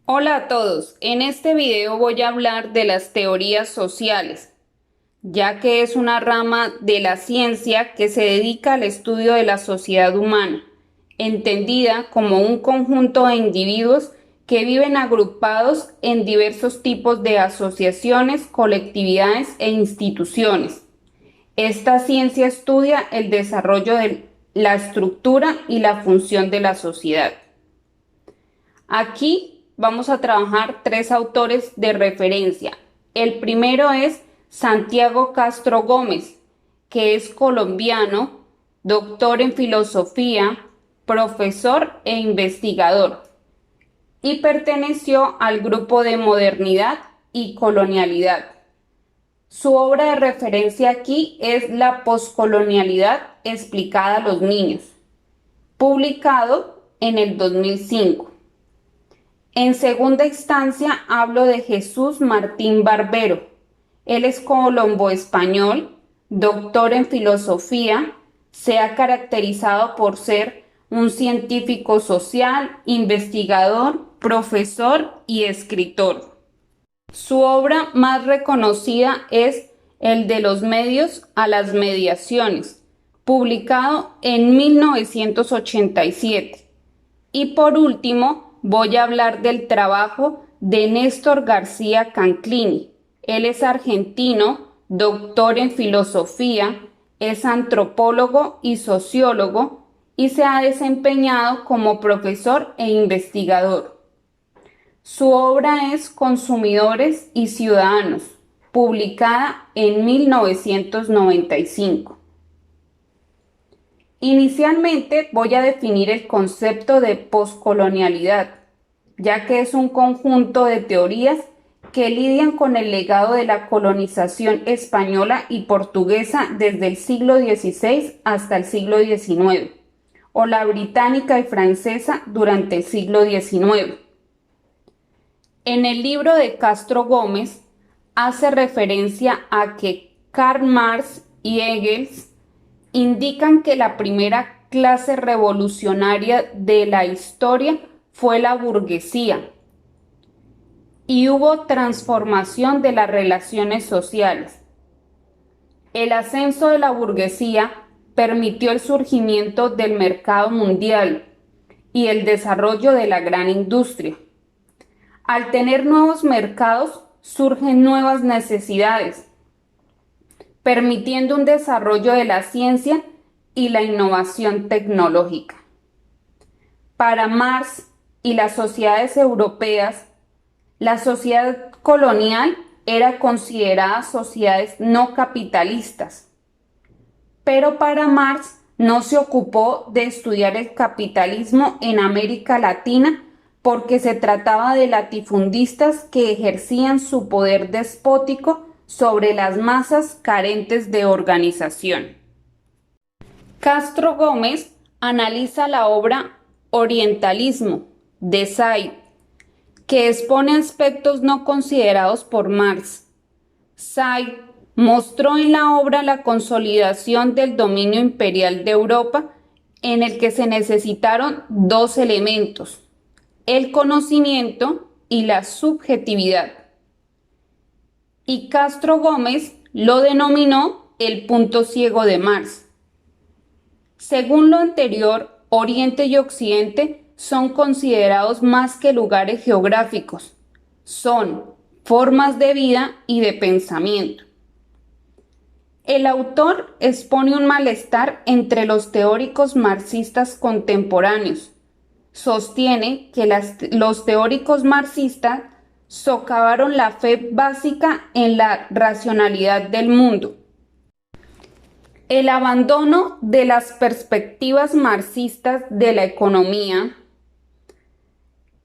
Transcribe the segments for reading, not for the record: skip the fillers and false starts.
Hola a todos, en este video voy a hablar de las teorías sociales, ya que es una rama de la ciencia que se dedica al estudio de la sociedad humana, entendida como un conjunto de individuos que viven agrupados en diversos tipos de asociaciones, colectividades e instituciones. Esta ciencia estudia el desarrollo de la estructura y la función de la sociedad. Aquí vamos a trabajar tres autores de referencia. El primero es Santiago Castro Gómez, que es colombiano, doctor en filosofía, profesor e investigador, y perteneció al grupo de modernidad y colonialidad. Su obra de referencia aquí es La poscolonialidad explicada a los niños, publicado en el 2005. En segunda instancia hablo de Jesús Martín Barbero. Él es colombo-español, doctor en filosofía, se ha caracterizado por ser un científico social, investigador, profesor y escritor. Su obra más reconocida es El de los medios a las mediaciones, publicado en 1987. Y por último, voy a hablar del trabajo de Néstor García Canclini. Él es argentino, doctor en filosofía, es antropólogo y sociólogo y se ha desempeñado como profesor e investigador. Su obra es Consumidores y Ciudadanos, publicada en 1995. Inicialmente voy a definir el concepto de poscolonialidad, ya que es un conjunto de teorías que lidian con el legado de la colonización española y portuguesa desde el siglo XVI hasta el siglo XIX, o la británica y francesa durante el siglo XIX. En el libro de Castro Gómez hace referencia a que Karl Marx y Engels indican que la primera clase revolucionaria de la historia fue la burguesía y hubo transformación de las relaciones sociales. El ascenso de la burguesía permitió el surgimiento del mercado mundial y el desarrollo de la gran industria. Al tener nuevos mercados, surgen nuevas necesidades, permitiendo un desarrollo de la ciencia y la innovación tecnológica. Para Marx y las sociedades europeas, la sociedad colonial era considerada sociedades no capitalistas, pero para Marx no se ocupó de estudiar el capitalismo en América Latina porque se trataba de latifundistas que ejercían su poder despótico sobre las masas carentes de organización. Castro Gómez analiza la obra Orientalismo de Said, que expone aspectos no considerados por Marx. Said mostró en la obra la consolidación del dominio imperial de Europa, en el que se necesitaron dos elementos: el conocimiento y la subjetividad. Y Castro Gómez lo denominó el punto ciego de Marx. Según lo anterior, Oriente y Occidente son considerados más que lugares geográficos, son formas de vida y de pensamiento. El autor expone un malestar entre los teóricos marxistas contemporáneos. Sostiene que los teóricos marxistas socavaron la fe básica en la racionalidad del mundo. El abandono de las perspectivas marxistas de la economía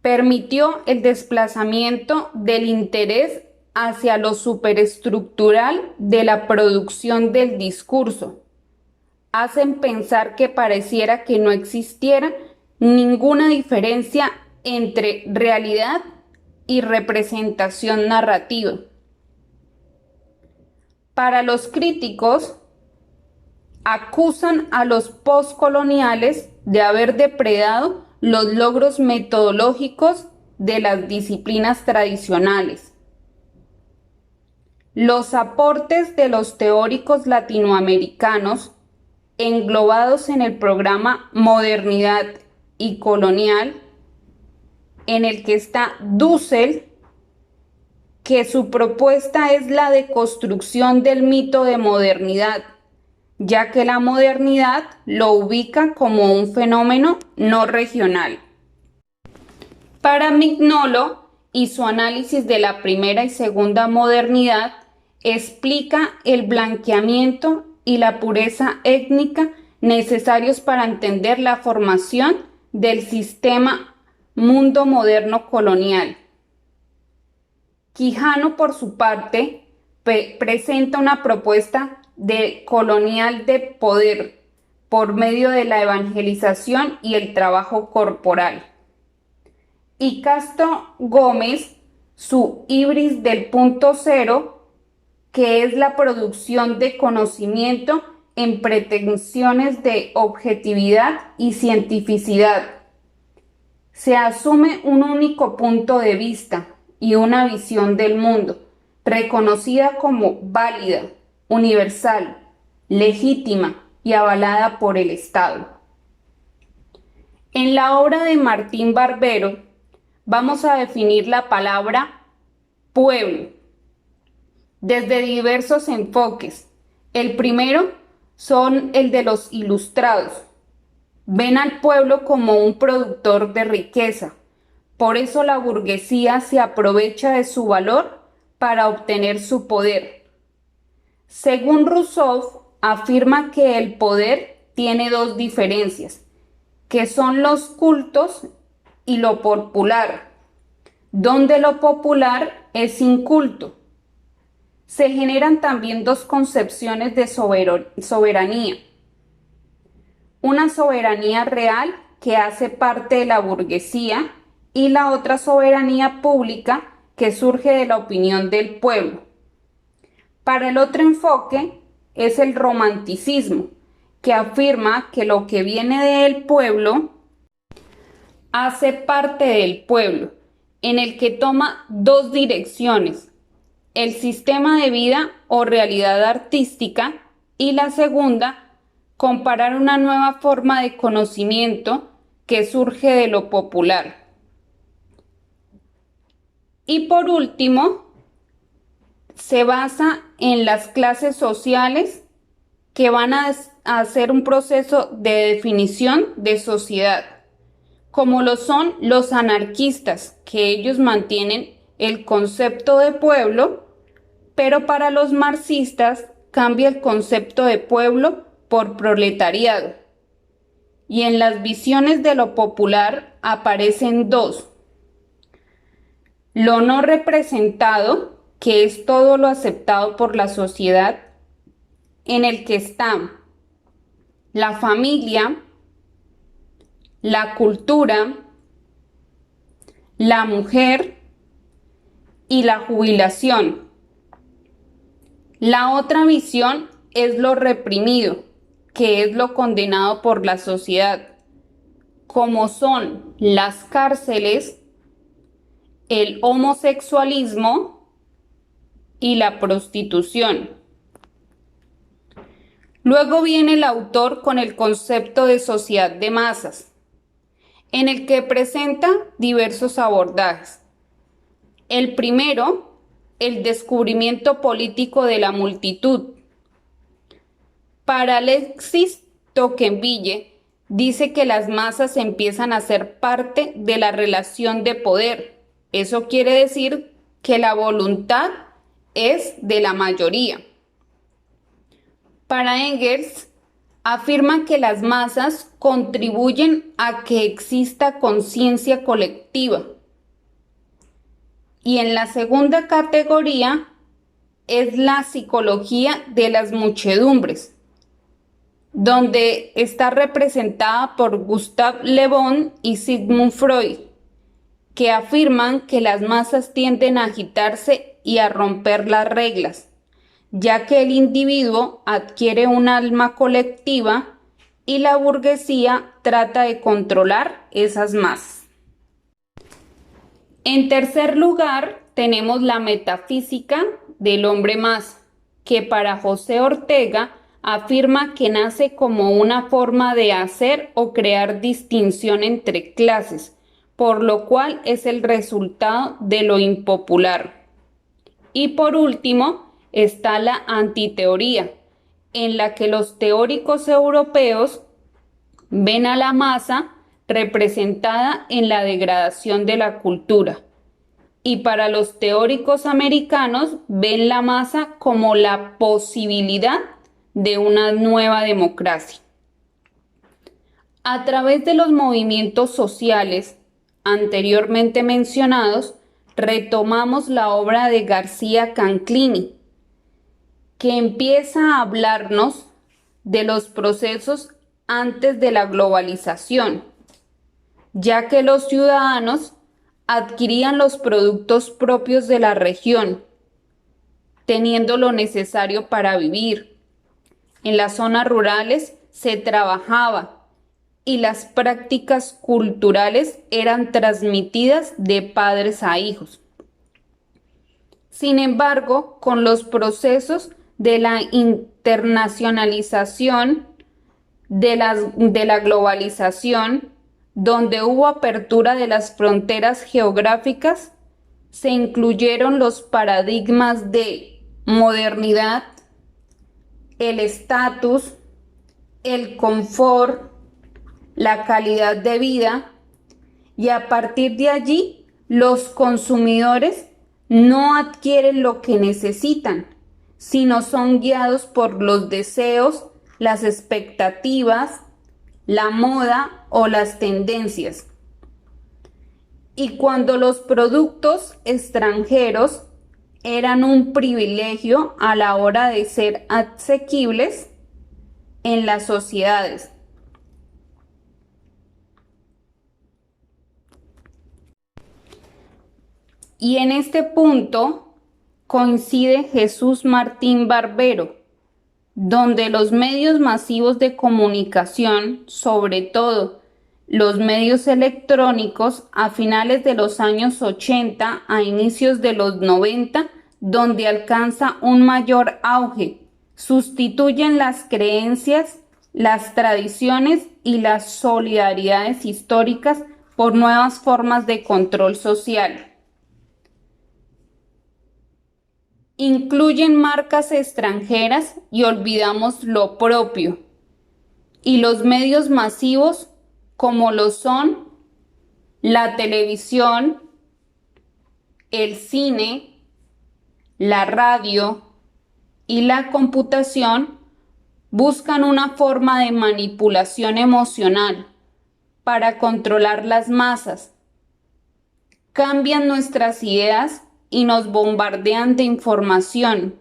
permitió el desplazamiento del interés hacia lo superestructural de la producción del discurso. Hacen pensar que pareciera que no existiera ninguna diferencia entre realidad y representación narrativa. Para los críticos, acusan a los postcoloniales de haber depredado los logros metodológicos de las disciplinas tradicionales. Los aportes de los teóricos latinoamericanos englobados en el programa Modernidad y Colonial, en el que está Dussel, que su propuesta es la deconstrucción del mito de modernidad, ya que la modernidad lo ubica como un fenómeno no regional. Para Mignolo y su análisis de la primera y segunda modernidad, explica el blanqueamiento y la pureza étnica necesarios para entender la formación del sistema mundo moderno colonial. Quijano, por su parte, presenta una propuesta de colonial de poder por medio de la evangelización y el trabajo corporal. Y Castro Gómez, su Ibris del punto cero, que es la producción de conocimiento en pretensiones de objetividad y cientificidad. Se asume un único punto de vista y una visión del mundo, reconocida como válida, universal, legítima y avalada por el Estado. En la obra de Martín Barbero vamos a definir la palabra pueblo desde diversos enfoques. El primero son el de los ilustrados. Ven al pueblo como un productor de riqueza. Por eso la burguesía se aprovecha de su valor para obtener su poder. Según Rousseau, afirma que el poder tiene dos diferencias, que son los cultos y lo popular, donde lo popular es inculto. Se generan también dos concepciones de soberanía. Una soberanía real que hace parte de la burguesía y la otra soberanía pública que surge de la opinión del pueblo. Para el otro enfoque es el romanticismo, que afirma que lo que viene del pueblo hace parte del pueblo, en el que toma dos direcciones: el sistema de vida o realidad artística, y la segunda, comparar una nueva forma de conocimiento que surge de lo popular. Y por último, se basa en las clases sociales que van a hacer un proceso de definición de sociedad, como lo son los anarquistas, que ellos mantienen el concepto de pueblo, pero para los marxistas cambia el concepto de pueblo por proletariado. Y en las visiones de lo popular aparecen dos: lo no representado, que es todo lo aceptado por la sociedad, en el que están la familia, la cultura, la mujer y la jubilación. La otra visión es lo reprimido, que es lo condenado por la sociedad, como son las cárceles, el homosexualismo y la prostitución. Luego viene el autor con el concepto de sociedad de masas, en el que presenta diversos abordajes. El primero, el descubrimiento político de la multitud. Para Alexis Tocqueville, dice que las masas empiezan a ser parte de la relación de poder. Eso quiere decir que la voluntad es de la mayoría. Para Engels, afirma que las masas contribuyen a que exista conciencia colectiva. Y en la segunda categoría es la psicología de las muchedumbres, donde está representada por Gustave Le Bon y Sigmund Freud, que afirman que las masas tienden a agitarse y a romper las reglas, ya que el individuo adquiere un alma colectiva y la burguesía trata de controlar esas masas. En tercer lugar, tenemos la metafísica del hombre más, que para José Ortega afirma que nace como una forma de hacer o crear distinción entre clases, por lo cual es el resultado de lo impopular. Y por último, está la antiteoría, en la que los teóricos europeos ven a la masa representada en la degradación de la cultura. Y para los teóricos americanos ven la masa como la posibilidad de una nueva democracia. A través de los movimientos sociales anteriormente mencionados, retomamos la obra de García Canclini, que empieza a hablarnos de los procesos antes de la globalización, ya que los ciudadanos adquirían los productos propios de la región, teniendo lo necesario para vivir. En las zonas rurales se trabajaba y las prácticas culturales eran transmitidas de padres a hijos. Sin embargo, con los procesos de la internacionalización, de la globalización, donde hubo apertura de las fronteras geográficas, se incluyeron los paradigmas de modernidad, el estatus, el confort, la calidad de vida, y a partir de allí los consumidores no adquieren lo que necesitan, sino son guiados por los deseos, las expectativas, la moda o las tendencias. Y cuando los productos extranjeros eran un privilegio a la hora de ser asequibles en las sociedades. Y en este punto coincide Jesús Martín Barbero, donde los medios masivos de comunicación, sobre todo los medios electrónicos, a finales de los años 80 a inicios de los 90, donde alcanza un mayor auge, sustituyen las creencias, las tradiciones y las solidaridades históricas por nuevas formas de control social. Incluyen marcas extranjeras y olvidamos lo propio. Y los medios masivos, como lo son la televisión, el cine, la radio y la computación, buscan una forma de manipulación emocional para controlar las masas. Cambian nuestras ideas y nos bombardean de información,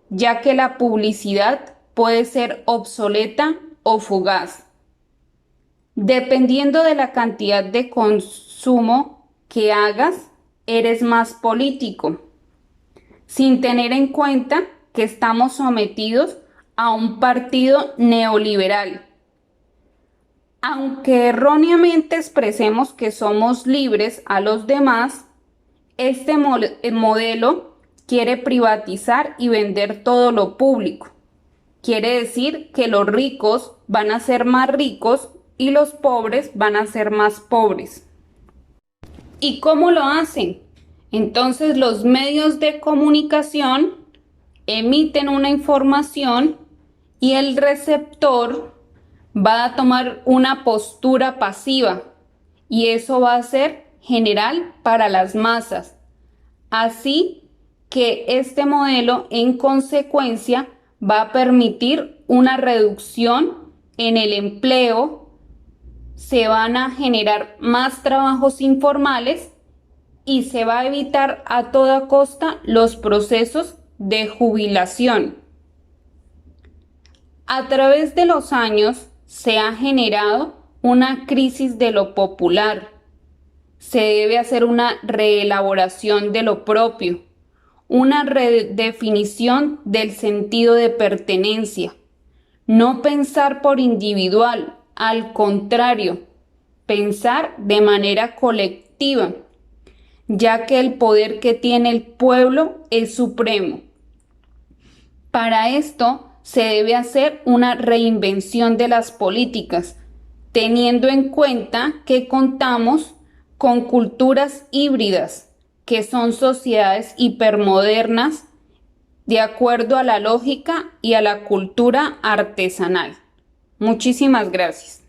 ya que la publicidad puede ser obsoleta o fugaz. Dependiendo de la cantidad de consumo que hagas, eres más político, sin tener en cuenta que estamos sometidos a un partido neoliberal. Aunque erróneamente expresemos que somos libres a los demás, este modelo quiere privatizar y vender todo lo público. Quiere decir que los ricos van a ser más ricos y los pobres van a ser más pobres. ¿Y cómo lo hacen? Entonces los medios de comunicación emiten una información y el receptor va a tomar una postura pasiva, y eso va a ser general para las masas. Así que este modelo, en consecuencia, va a permitir una reducción en el empleo, se van a generar más trabajos informales y se va a evitar a toda costa los procesos de jubilación. A través de los años se ha generado una crisis de lo popular. Se debe hacer una reelaboración de lo propio, una redefinición del sentido de pertenencia. No pensar por individual, al contrario, pensar de manera colectiva. ya que el poder que tiene el pueblo es supremo. Para esto se debe hacer una reinvención de las políticas, teniendo en cuenta que contamos con culturas híbridas, que son sociedades hipermodernas de acuerdo a la lógica y a la cultura artesanal. Muchísimas gracias.